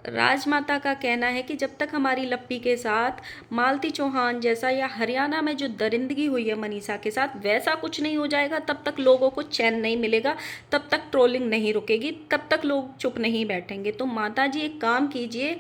राजमाता का कहना है कि जब तक हमारी लप्पी के साथ मालती चौहान जैसा या हरियाणा में जो दरिंदगी हुई है मनीषा के साथ वैसा कुछ नहीं हो जाएगा, तब तक लोगों को चैन नहीं मिलेगा, तब तक ट्रोलिंग नहीं रुकेगी, तब तक लोग चुप नहीं बैठेंगे। तो माता जी एक काम कीजिए,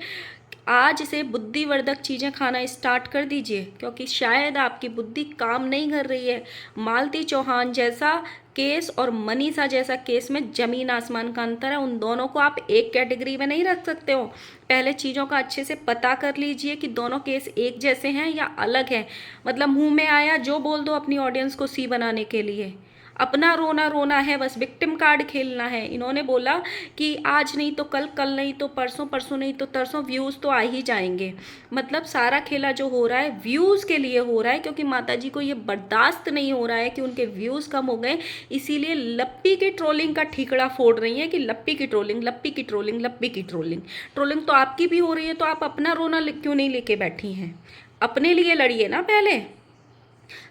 आज से बुद्धिवर्धक चीज़ें खाना स्टार्ट कर दीजिए, क्योंकि शायद आपकी बुद्धि काम नहीं कर रही है। मालती चौहान जैसा केस और मनीषा जैसा केस में ज़मीन आसमान का अंतर है। उन दोनों को आप एक कैटेगरी में नहीं रख सकते हो। पहले चीज़ों का अच्छे से पता कर लीजिए कि दोनों केस एक जैसे हैं या अलग हैं। मतलब मुंह में आया जो बोल दो अपनी ऑडियंस को सी बनाने के लिए। अपना रोना रोना है, बस विक्टिम कार्ड खेलना है। इन्होंने बोला कि आज नहीं तो कल, कल नहीं तो परसों, परसों नहीं तो तरसों व्यूज़ तो आ ही जाएंगे। मतलब सारा खेला जो हो रहा है व्यूज़ के लिए हो रहा है, क्योंकि माता जी को ये बर्दाश्त नहीं हो रहा है कि उनके व्यूज़ कम हो गए। इसीलिए लप्पी की ट्रोलिंग का ठीकड़ा फोड़ रही है कि लप्पी की ट्रोलिंग, लप्पी की ट्रोलिंग, लप्पी की ट्रोलिंग। ट्रोलिंग तो आपकी भी हो रही है, तो आप अपना रोना क्यों नहीं लेके बैठी हैं? अपने लिए लड़िए ना पहले।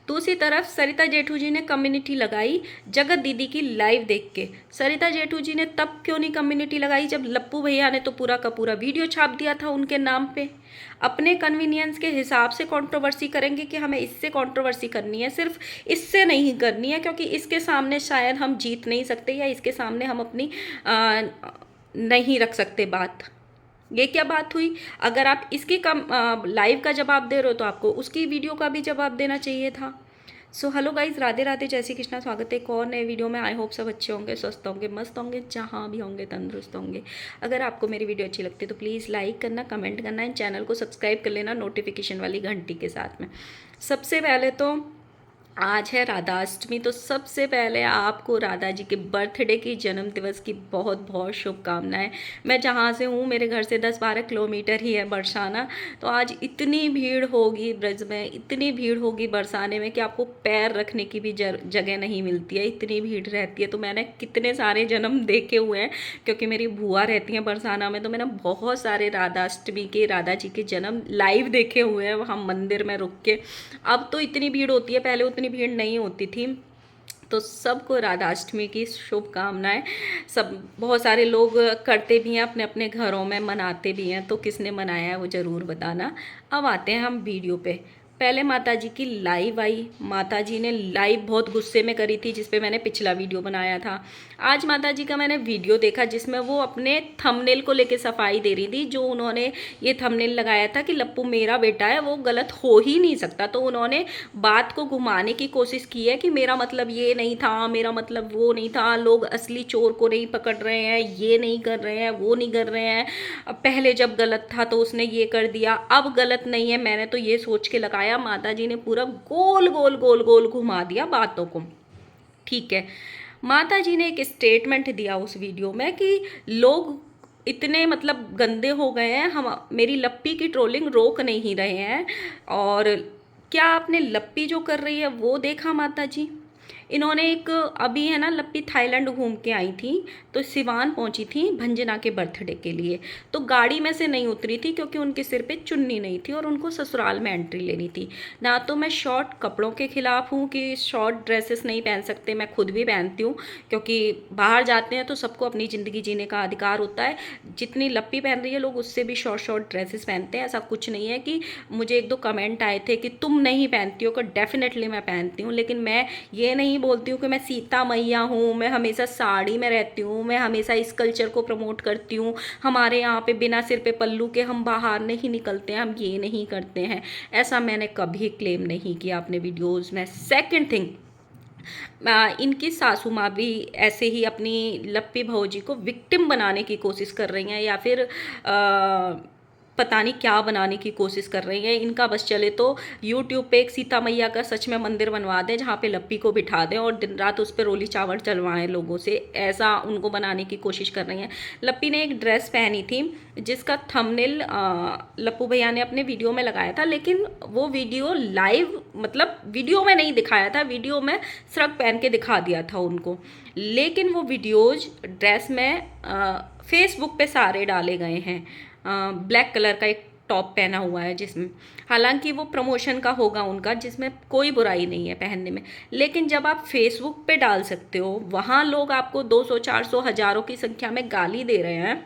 दूसरी तरफ सरिता जेठू जी ने कम्युनिटी लगाई जगत दीदी की लाइव देख के। सरिता जेठू जी ने तब क्यों नहीं कम्युनिटी लगाई जब लप्पू भैया ने तो पूरा का पूरा वीडियो छाप दिया था उनके नाम पे। अपने कन्वीनियंस के हिसाब से कंट्रोवर्सी करेंगे कि हमें इससे कंट्रोवर्सी करनी है, सिर्फ इससे नहीं करनी है, क्योंकि इसके सामने शायद हम जीत नहीं सकते या इसके सामने हम अपनी नहीं रख सकते बात। ये क्या बात हुई? अगर आप इसकी कम लाइव का जवाब दे रहे हो तो आपको उसकी वीडियो का भी जवाब देना चाहिए था। So hello guys, Radhe Radhe, जय श्री कृष्णा। स्वागत है एक और नए वीडियो में। आई होप सब अच्छे होंगे, स्वस्थ होंगे, मस्त होंगे, जहाँ भी होंगे तंदुरुस्त होंगे। अगर आपको मेरी वीडियो अच्छी लगती है तो प्लीज़ लाइक करना, कमेंट करना, एंड चैनल को सब्सक्राइब कर लेना नोटिफिकेशन वाली घंटी के साथ में। सबसे पहले तो आज है राधाष्टमी, तो सबसे पहले आपको राधा जी के बर्थडे की, जन्म दिवस की बहुत बहुत शुभकामनाएं। मैं जहाँ से हूँ मेरे घर से 10-12 किलोमीटर ही है बरसाना, तो आज इतनी भीड़ होगी ब्रज में, इतनी भीड़ होगी बरसाने में कि आपको पैर रखने की भी जगह नहीं मिलती है, इतनी भीड़ रहती है। तो मैंने कितने सारे जन्म देखे हुए हैं, क्योंकि मेरी बुआ रहती हैं बरसाना में, तो मैंने बहुत सारे राधाष्टमी के, राधा जी के जन्म लाइव देखे हुए हैं वहाँ मंदिर में रुक के। अब तो इतनी भीड़ होती है, पहले उतनी भीड़ नहीं होती थी। तो सबको राधाष्टमी की शुभकामनाएं। सब बहुत सारे लोग करते भी हैं, अपने अपने घरों में मनाते भी हैं, तो किसने मनाया है वो ज़रूर बताना। अब आते हैं हम वीडियो पे। पहले माता जी की लाइव आई। माता जी ने लाइव बहुत गुस्से में करी थी, जिस पे मैंने पिछला वीडियो बनाया था। आज माता जी का मैंने वीडियो देखा जिसमें वो अपने थंबनेल को लेके सफाई दे रही थी। जो उन्होंने ये थंबनेल लगाया था कि लप्पू मेरा बेटा है, वो गलत हो ही नहीं सकता, तो उन्होंने बात को घुमाने की कोशिश की है कि मेरा मतलब ये नहीं था, मेरा मतलब वो नहीं था, लोग असली चोर को नहीं पकड़ रहे हैं, ये नहीं कर रहे हैं, वो नहीं कर रहे हैं, पहले जब गलत था तो उसने ये कर दिया, अब गलत नहीं है, मैंने तो ये सोच के लगाया। माता जी ने पूरा गोल गोल गोल गोल घुमा दिया बातों को। ठीक है, माता जी ने एक स्टेटमेंट दिया उस वीडियो में कि लोग इतने मतलब गंदे हो गए हैं, हम मेरी लप्पी की ट्रोलिंग रोक नहीं रहे हैं। और क्या आपने लप्पी जो कर रही है वो देखा माता जी? इन्होंने एक अभी है ना, लप्पी थाईलैंड घूम के आई थी, तो सिवान पहुंची थी भंजना के बर्थडे के लिए। तो गाड़ी में से नहीं उतरी थी क्योंकि उनके सिर पे चुन्नी नहीं थी और उनको ससुराल में एंट्री लेनी थी। ना तो मैं शॉर्ट कपड़ों के खिलाफ हूँ कि शॉर्ट ड्रेसेस नहीं पहन सकते, मैं खुद भी पहनती हूँ, क्योंकि बाहर जाते हैं तो सबको अपनी ज़िंदगी जीने का अधिकार होता है। जितनी लप्पी पहन रही है लोग उससे भी शॉर्ट शॉर्ट ड्रेसेस पहनते हैं, ऐसा कुछ नहीं है। कि मुझे 1-2 कमेंट आए थे कि तुम नहीं पहनती हो, कि डेफिनेटली मैं पहनती हूँ, लेकिन मैं ये नहीं बोलती हूँ कि मैं सीता मैया हूँ, मैं हमेशा साड़ी में रहती हूँ, मैं हमेशा इस कल्चर को प्रमोट करती हूँ, हमारे यहाँ पे बिना सिर पे पल्लू के हम बाहर नहीं निकलते हैं, हम ये नहीं करते हैं। ऐसा मैंने कभी क्लेम नहीं किया अपने वीडियोज़ में। सेकंड थिंग, इनकी सासू माँ भी ऐसे ही अपनी लप्पी भौजी को विक्टिम बनाने की कोशिश कर रही हैं, या फिर पता नहीं क्या बनाने की कोशिश कर रही हैं। इनका बस चले तो यूट्यूब पे एक सीता मैया का सच में मंदिर बनवा दें, जहाँ पे लप्पी को बिठा दें और दिन रात उस पर रोली चावल चलवाएं लोगों से, ऐसा उनको बनाने की कोशिश कर रही हैं। लप्पी ने एक ड्रेस पहनी थी जिसका थंबनेल लप्पू भैया ने अपने वीडियो में लगाया था, लेकिन वो वीडियो लाइव मतलब वीडियो में नहीं दिखाया था, वीडियो में श्रग पहन के दिखा दिया था उनको, लेकिन वो वीडियोज ड्रेस में फेसबुक पे सारे डाले गए हैं। ब्लैक कलर का एक टॉप पहना हुआ है जिसमें, हालांकि वो प्रमोशन का होगा उनका, जिसमें कोई बुराई नहीं है पहनने में, लेकिन जब आप फेसबुक पे डाल सकते हो, वहाँ लोग आपको 200, 400, हज़ारों की संख्या में गाली दे रहे हैं,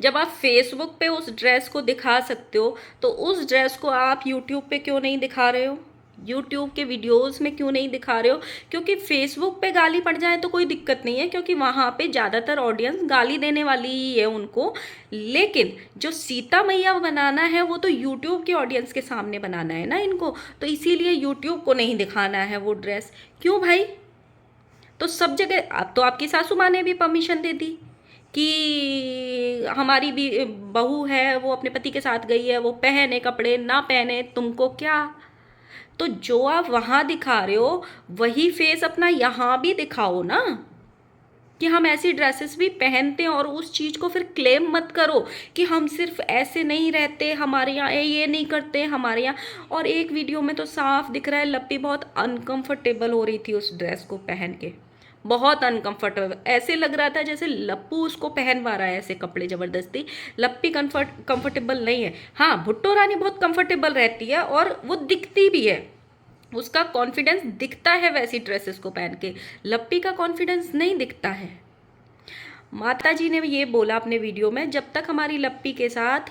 जब आप फेसबुक पे उस ड्रेस को दिखा सकते हो तो उस ड्रेस को आप यूट्यूब पे क्यों नहीं दिखा रहे हो, यूट्यूब के वीडियोस में क्यों नहीं दिखा रहे हो? क्योंकि फेसबुक पे गाली पड़ जाए तो कोई दिक्कत नहीं है, क्योंकि वहाँ पे ज़्यादातर ऑडियंस गाली देने वाली ही है उनको। लेकिन जो सीता मैया बनाना है वो तो यूट्यूब के ऑडियंस के सामने बनाना है ना इनको, तो इसीलिए यूट्यूब को नहीं दिखाना है वो ड्रेस। क्यों भाई? तो सब जगह अब तो आपकी सासू माँ ने भी परमिशन दे दी कि हमारी भी बहू है वो अपने पति के साथ गई है, वो पहने कपड़े ना पहने तुमको क्या। तो जो आप वहाँ दिखा रहे हो वही फेस अपना यहाँ भी दिखाओ ना, कि हम ऐसी ड्रेसेस भी पहनते हैं, और उस चीज़ को फिर क्लेम मत करो कि हम सिर्फ ऐसे नहीं रहते, हमारे यहाँ ये नहीं करते हमारे यहाँ। और एक वीडियो में तो साफ दिख रहा है लप्पी बहुत अनकंफर्टेबल हो रही थी उस ड्रेस को पहन के, बहुत अनकंफर्टेबल, ऐसे लग रहा था जैसे लप्पू उसको पहनवा रहा है ऐसे कपड़े ज़बरदस्ती। लप्पी कंफर्टेबल नहीं है। हाँ, भुट्टो रानी बहुत कंफर्टेबल रहती है और वो दिखती भी है, उसका कॉन्फिडेंस दिखता है वैसी ड्रेसेस को पहन के, लप्पी का कॉन्फिडेंस नहीं दिखता है। माता जी ने ये बोला अपने वीडियो में, जब तक हमारी लप्पी के साथ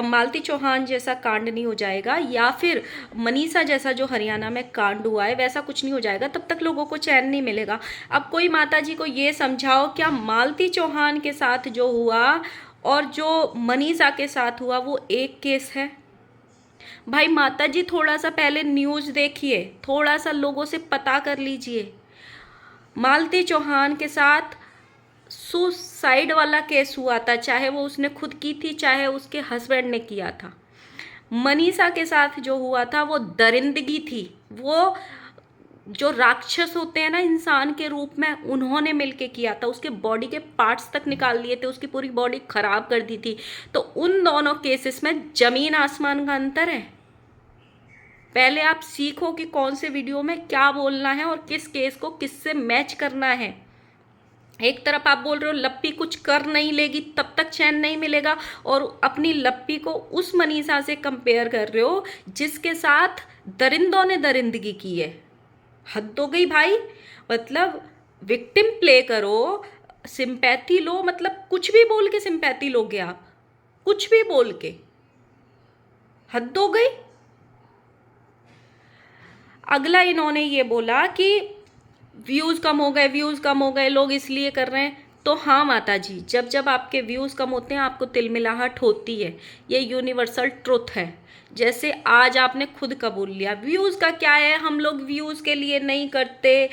मालती चौहान जैसा कांड नहीं हो जाएगा, या फिर मनीषा जैसा जो हरियाणा में कांड हुआ है वैसा कुछ नहीं हो जाएगा, तब तक लोगों को चैन नहीं मिलेगा। अब कोई माता जी को ये समझाओ, क्या मालती चौहान के साथ जो हुआ और जो मनीषा के साथ हुआ वो एक केस है? भाई माता जी थोड़ा सा पहले न्यूज़ देखिए, थोड़ा सा लोगों से पता कर लीजिए। मालती चौहान के साथ सुसाइड वाला केस हुआ था, चाहे वो उसने खुद की थी चाहे उसके हस्बैंड ने किया था। मनीषा के साथ जो हुआ था वो दरिंदगी थी, वो जो राक्षस होते हैं ना इंसान के रूप में, उन्होंने मिलके किया था, उसके बॉडी के पार्ट्स तक निकाल लिए थे, उसकी पूरी बॉडी खराब कर दी थी। तो उन दोनों केसेस में जमीन आसमान का अंतर है। पहले आप सीखो कि कौन से वीडियो में क्या बोलना है और किस केस को किससे मैच करना है। एक तरफ आप बोल रहे हो लप्पी कुछ कर नहीं लेगी तब तक चैन नहीं मिलेगा, और अपनी लप्पी को उस मनीषा से कंपेयर कर रहे हो जिसके साथ दरिंदों ने दरिंदगी की है। हद हो गई भाई। मतलब विक्टिम प्ले करो, सिंपैथी लो, मतलब कुछ भी बोल के सिंपैथी लोगे आप, कुछ भी बोल के, हद हो गई। अगला इन्होंने ये बोला कि व्यूज़ कम हो गए, व्यूज़ कम हो गए, लोग इसलिए कर रहे हैं। तो हाँ माता जी, जब जब आपके व्यूज़ कम होते हैं आपको तिलमिलाहट होती है, ये यूनिवर्सल ट्रुथ है। जैसे आज आपने खुद कबूल लिया, व्यूज़ का क्या है, हम लोग व्यूज़ के लिए नहीं करते,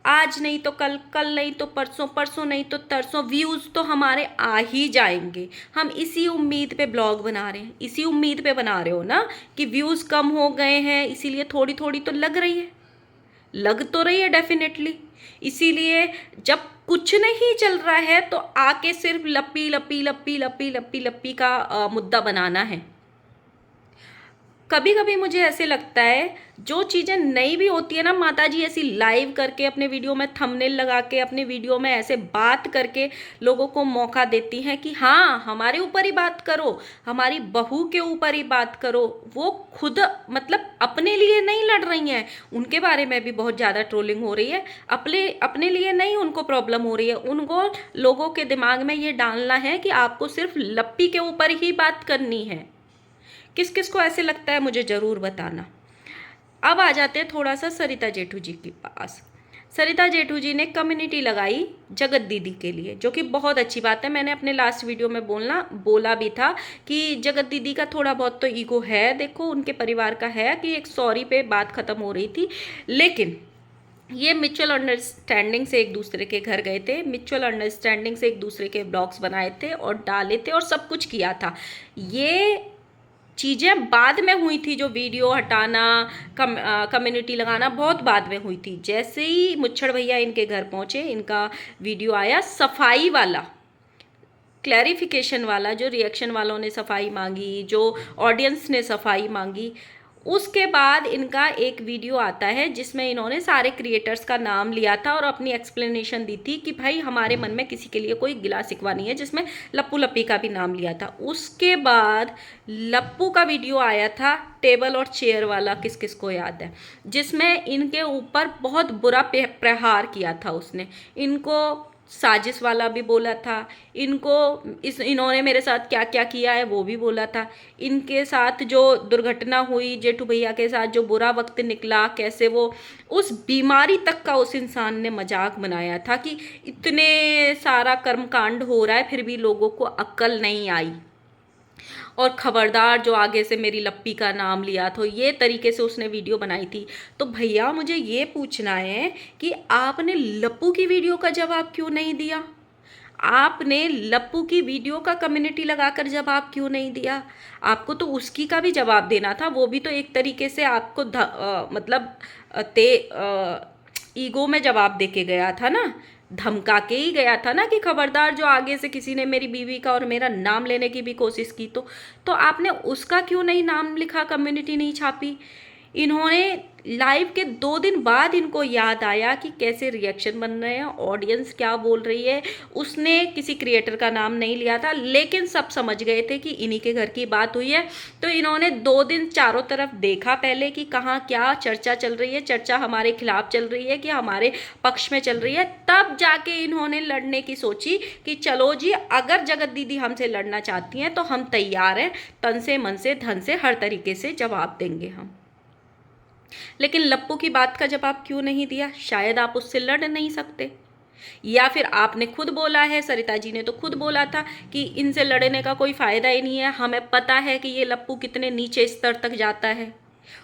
आज नहीं तो कल, कल नहीं तो परसों, परसों नहीं तो तरसों, व्यूज़ तो हमारे आ ही जाएंगे। हम इसी उम्मीद पे ब्लॉग बना रहे हैं, इसी उम्मीद पे बना रहे हो ना कि व्यूज़ कम हो गए हैं, इसीलिए थोड़ी थोड़ी तो लग रही है, लग तो रही है डेफिनेटली। इसीलिए जब कुछ नहीं चल रहा है तो आके सिर्फ लप्पी लप्पी लप्पी लप्पी लप्पी लप्पी का मुद्दा बनाना है। कभी कभी मुझे ऐसे लगता है जो चीज़ें नई भी होती है ना, माता जी ऐसी लाइव करके अपने वीडियो में थंबनेल लगा के अपने वीडियो में ऐसे बात करके लोगों को मौका देती हैं कि हाँ हमारे ऊपर ही बात करो, हमारी बहू के ऊपर ही बात करो। वो खुद मतलब अपने लिए नहीं लड़ रही हैं, उनके बारे में भी बहुत ज़्यादा ट्रोलिंग हो रही है, अपने अपने लिए नहीं उनको प्रॉब्लम हो रही है। उनको लोगों के दिमाग में ये डालना है कि आपको सिर्फ लप्पी के ऊपर ही बात करनी है। किस किस को ऐसे लगता है मुझे ज़रूर बताना। अब आ जाते हैं थोड़ा सा सरिता जेठू जी के पास। सरिता जेठू जी ने कम्युनिटी लगाई जगत दीदी के लिए, जो कि बहुत अच्छी बात है। मैंने अपने लास्ट वीडियो में बोला भी था कि जगत दीदी का थोड़ा बहुत तो ईगो है, देखो उनके परिवार का है, कि एक सॉरी पे बात ख़त्म हो रही थी। लेकिन ये म्यूचुअल अंडरस्टैंडिंग से एक दूसरे के घर गए थे, म्यूचुअल अंडरस्टैंडिंग से एक दूसरे के ब्लॉग्स बनाए थे और डाले थे और सब कुछ किया था। ये चीज़ें बाद में हुई थी, जो वीडियो हटाना, कम्युनिटी लगाना बहुत बाद में हुई थी। जैसे ही मुच्छड़ भैया इनके घर पहुँचे, इनका वीडियो आया सफाई वाला, क्लैरिफिकेशन वाला, जो रिएक्शन वालों ने सफाई मांगी, जो ऑडियंस ने सफाई मांगी, उसके बाद इनका एक वीडियो आता है जिसमें इन्होंने सारे क्रिएटर्स का नाम लिया था और अपनी एक्सप्लेनेशन दी थी कि भाई हमारे मन में किसी के लिए कोई गिला शिकवा नहीं है, जिसमें लप्पू लप्पी का भी नाम लिया था। उसके बाद लप्पू का वीडियो आया था टेबल और चेयर वाला, किस किस को याद है, जिसमें इनके ऊपर बहुत बुरा प्रहार किया था उसने, इनको साजिश वाला भी बोला था, इनको इन्होंने मेरे साथ क्या क्या किया है वो भी बोला था, इनके साथ जो दुर्घटना हुई जेठू भैया के साथ, जो बुरा वक्त निकला, कैसे वो उस बीमारी तक का उस इंसान ने मजाक बनाया था कि इतने सारा कर्मकांड हो रहा है फिर भी लोगों को अक्ल नहीं आई। और खबरदार जो आगे से मेरी लप्पी का नाम लिया, तो ये तरीके से उसने वीडियो बनाई थी। तो भैया मुझे ये पूछना है कि आपने लप्पू की वीडियो का जवाब क्यों नहीं दिया? आपने लप्पू की वीडियो का कम्युनिटी लगाकर जवाब क्यों नहीं दिया? आपको तो उसकी का भी जवाब देना था, वो भी तो एक तरीके से आपको मतलब ईगो में जवाब दे के गया था ना, धमका के ही गया था ना कि खबरदार जो आगे से किसी ने मेरी बीवी का और मेरा नाम लेने की भी कोशिश की तो आपने उसका क्यों नहीं नाम लिखा, कम्युनिटी नहीं छापी? इन्होंने लाइव के 2 दिन बाद इनको याद आया कि कैसे रिएक्शन बन रहे हैं, ऑडियंस क्या बोल रही है। उसने किसी क्रिएटर का नाम नहीं लिया था, लेकिन सब समझ गए थे कि इन्हीं के घर की बात हुई है। तो इन्होंने 2 दिन चारों तरफ देखा पहले कि कहाँ क्या चर्चा चल रही है, चर्चा हमारे खिलाफ चल रही है कि हमारे पक्ष में चल रही है, तब जाके इन्होंने लड़ने की सोची कि चलो जी, अगर जगत दीदी हमसे लड़ना चाहती हैं तो हम तैयार हैं, तन से मन से धन से हर तरीके से जवाब देंगे हम। लेकिन लप्पू की बात का जवाब क्यों नहीं दिया? शायद आप उससे लड़ नहीं सकते, या फिर आपने खुद बोला है, सरिता जी ने तो खुद बोला था कि इनसे लड़ने का कोई फायदा ही नहीं है, हमें पता है कि ये लप्पू कितने नीचे स्तर तक जाता है।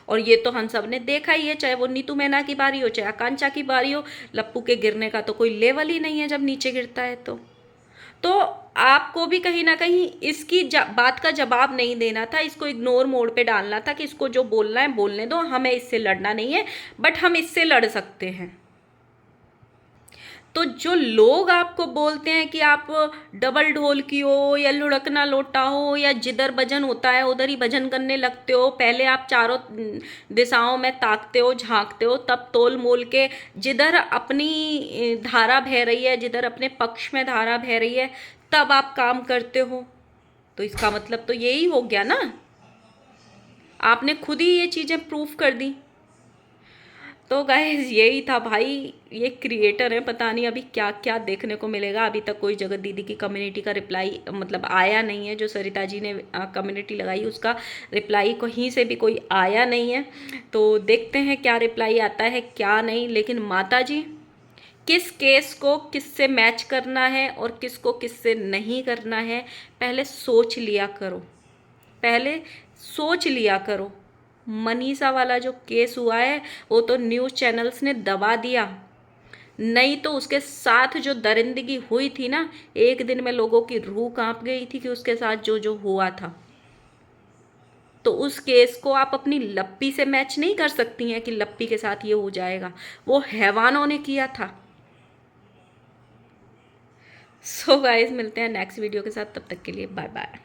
और ये तो हम सब ने देखा ही है, चाहे वो नीतू मैना की बारी हो चाहे आकांक्षा की बारी हो, लप्पू के गिरने का तो कोई लेवल ही नहीं है जब नीचे गिरता है। तो आपको भी कहीं ना कहीं इसकी बात का जवाब नहीं देना था, इसको इग्नोर मोड पे डालना था कि इसको जो बोलना है बोलने दो, हमें इससे लड़ना नहीं है, बट हम इससे लड़ सकते हैं। तो जो लोग आपको बोलते हैं कि आप डबल ढोल की हो या लुढ़कना लोटा हो या जिधर भजन होता है उधर ही भजन करने लगते हो, पहले आप चारों दिशाओं में ताकते हो, झांकते हो, तब तोल मोल के जिधर अपनी धारा बह रही है, जिधर अपने पक्ष में धारा बह रही है, तब आप काम करते हो। तो इसका मतलब तो यही हो गया ना, आपने खुद ही ये चीज़ें प्रूफ कर दी। तो गाइस यही था भाई, ये क्रिएटर है, पता नहीं अभी क्या क्या देखने को मिलेगा। अभी तक कोई जगत दीदी की कम्युनिटी का रिप्लाई मतलब आया नहीं है, जो सरिता जी ने कम्युनिटी लगाई उसका रिप्लाई कहीं से भी कोई आया नहीं है। तो देखते हैं क्या रिप्लाई आता है क्या नहीं। लेकिन माता जी, किस केस को किससे मैच करना है और किसको किससे नहीं करना है, पहले सोच लिया करो, पहले सोच लिया करो। मनीषा वाला जो केस हुआ है वो तो न्यूज़ चैनल्स ने दबा दिया, नहीं तो उसके साथ जो दरिंदगी हुई थी ना, एक दिन में लोगों की रूह कांप गई थी कि उसके साथ जो जो हुआ था। तो उस केस को आप अपनी लप्पी से मैच नहीं कर सकती हैं कि लप्पी के साथ ये हो जाएगा, वो हैवानों ने किया था। सो गाइस मिलते हैं नेक्स्ट वीडियो के साथ, तब तक के लिए बाय बाय।